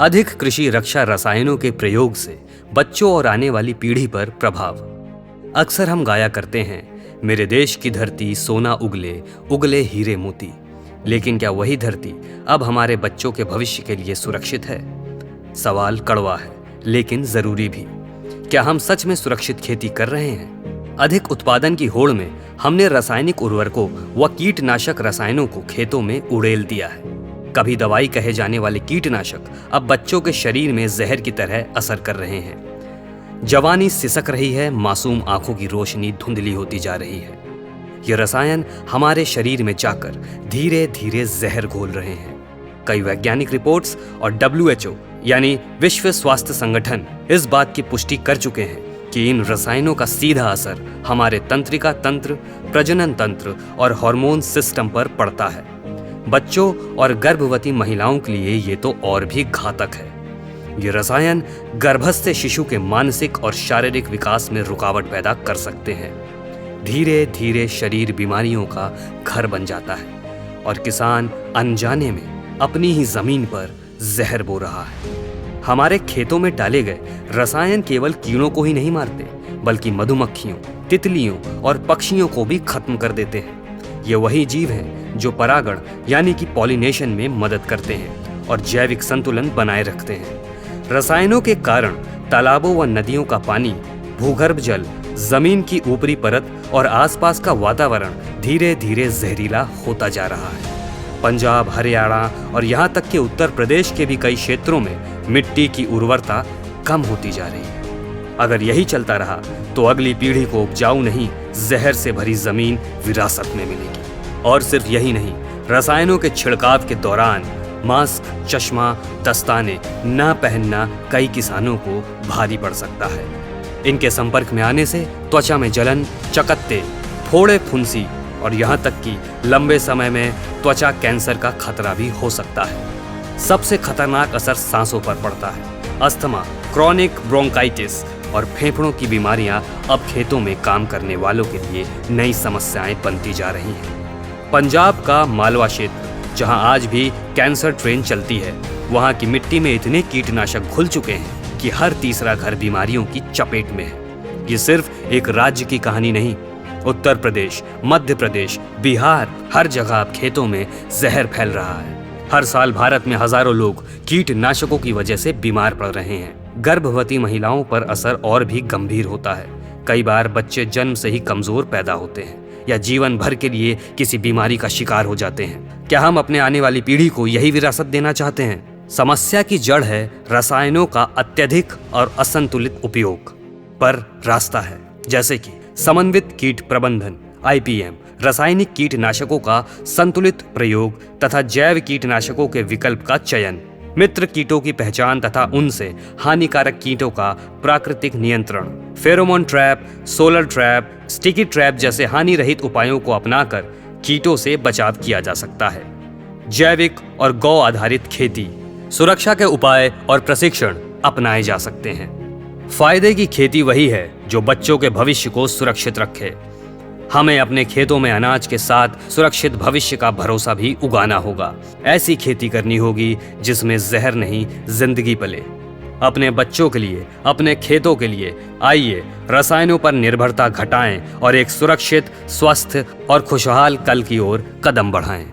अधिक कृषि रक्षा रसायनों के प्रयोग से बच्चों और आने वाली पीढ़ी पर प्रभाव। अक्सर हम गाया करते हैं, मेरे देश की धरती सोना उगले, उगले हीरे मोती। लेकिन क्या वही धरती अब हमारे बच्चों के भविष्य के लिए सुरक्षित है? सवाल कड़वा है, लेकिन जरूरी भी। क्या हम सच में सुरक्षित खेती कर रहे हैं? अधिक उत्पादन की होड़ में हमने रासायनिक उर्वरकों व कीटनाशक रसायनों को खेतों में उड़ेल दिया है। कभी दवाई कहे जाने वाले कीटनाशक अब बच्चों के शरीर में जहर की तरह असर कर रहे हैं। जवानी सिसक रही है, मासूम आंखों की रोशनी धुंधली होती जा रही है। ये रसायन हमारे शरीर में जाकर धीरे धीरे जहर घोल रहे हैं। कई वैज्ञानिक रिपोर्ट्स और WHO यानी विश्व स्वास्थ्य संगठन इस बात की पुष्टि कर चुके हैं कि इन रसायनों का सीधा असर हमारे तंत्रिका तंत्र, प्रजनन तंत्र और हार्मोन सिस्टम पर पड़ता है। बच्चों और गर्भवती महिलाओं के लिए ये तो और भी घातक है। ये रसायन गर्भस्थ शिशु के मानसिक और शारीरिक विकास में रुकावट पैदा कर सकते हैं। धीरे धीरे शरीर बीमारियों का घर बन जाता है और किसान अनजाने में अपनी ही जमीन पर जहर बो रहा है। हमारे खेतों में डाले गए रसायन केवल कीड़ों को ही नहीं मारते, बल्कि मधुमक्खियों, तितलियों और पक्षियों को भी खत्म कर देते हैं। ये वही जीव हैं जो परागण यानी कि पॉलिनेशन में मदद करते हैं और जैविक संतुलन बनाए रखते हैं। रसायनों के कारण तालाबों व नदियों का पानी, भूगर्भ जल, जमीन की ऊपरी परत और आसपास का वातावरण धीरे धीरे जहरीला होता जा रहा है। पंजाब, हरियाणा और यहाँ तक कि उत्तर प्रदेश के भी कई क्षेत्रों में मिट्टी की उर्वरता कम होती जा रही है। अगर यही चलता रहा तो अगली पीढ़ी को उपजाऊ नहीं, जहर से भरी जमीन विरासत में मिलेगी। और सिर्फ यही नहीं, रसायनों के छिड़काव के दौरान मास्क, चश्मा, दस्ताने न पहनना कई किसानों को भारी पड़ सकता है। इनके संपर्क में आने से त्वचा में जलन, चकत्ते, फोड़े, फुंसी और यहाँ तक कि लंबे समय में त्वचा कैंसर का खतरा भी हो सकता है। सबसे खतरनाक असर सांसों पर पड़ता है। अस्थमा, क्रॉनिक ब्रोंकाइटिस और फेफड़ों की बीमारियां अब खेतों में काम करने वालों के लिए नई समस्याएं बनती जा रही हैं। पंजाब का मालवा क्षेत्र, जहां आज भी कैंसर ट्रेन चलती है, वहां की मिट्टी में इतने कीटनाशक घुल चुके हैं कि हर तीसरा घर बीमारियों की चपेट में है। ये सिर्फ एक राज्य की कहानी नहीं, उत्तर प्रदेश, मध्य प्रदेश, बिहार, हर जगह अब खेतों में जहर फैल रहा है। हर साल भारत में हजारों लोग कीटनाशकों की वजह से बीमार पड़ रहे हैं। गर्भवती महिलाओं पर असर और भी गंभीर होता है। कई बार बच्चे जन्म से ही कमजोर पैदा होते हैं या जीवन भर के लिए किसी बीमारी का शिकार हो जाते हैं। क्या हम अपने आने वाली पीढ़ी को यही विरासत देना चाहते हैं? समस्या की जड़ है रसायनों का अत्यधिक और असंतुलित उपयोग। पर रास्ता है, जैसे कि समन्वित कीट प्रबंधन IPM, रासायनिक कीटनाशकों का संतुलित प्रयोग तथा जैव कीटनाशकों के विकल्प का चयन, मित्र कीटों की पहचान तथा उनसे हानिकारक कीटों का प्राकृतिक नियंत्रण, pheromone trap, solar trap, sticky trap जैसे हानि रहित उपायों को अपनाकर कीटों से बचाव किया जा सकता है। जैविक और गौ आधारित खेती, सुरक्षा के उपाय और प्रशिक्षण अपनाए जा सकते हैं। फायदे की खेती वही है जो बच्चों के भविष्य को सुरक्षित रखे। हमें अपने खेतों में अनाज के साथ सुरक्षित भविष्य का भरोसा भी उगाना होगा। ऐसी खेती करनी होगी जिसमें जहर नहीं, जिंदगी पले। अपने बच्चों के लिए, अपने खेतों के लिए आइए रसायनों पर निर्भरता घटाएं और एक सुरक्षित, स्वस्थ और खुशहाल कल की ओर कदम बढ़ाएं।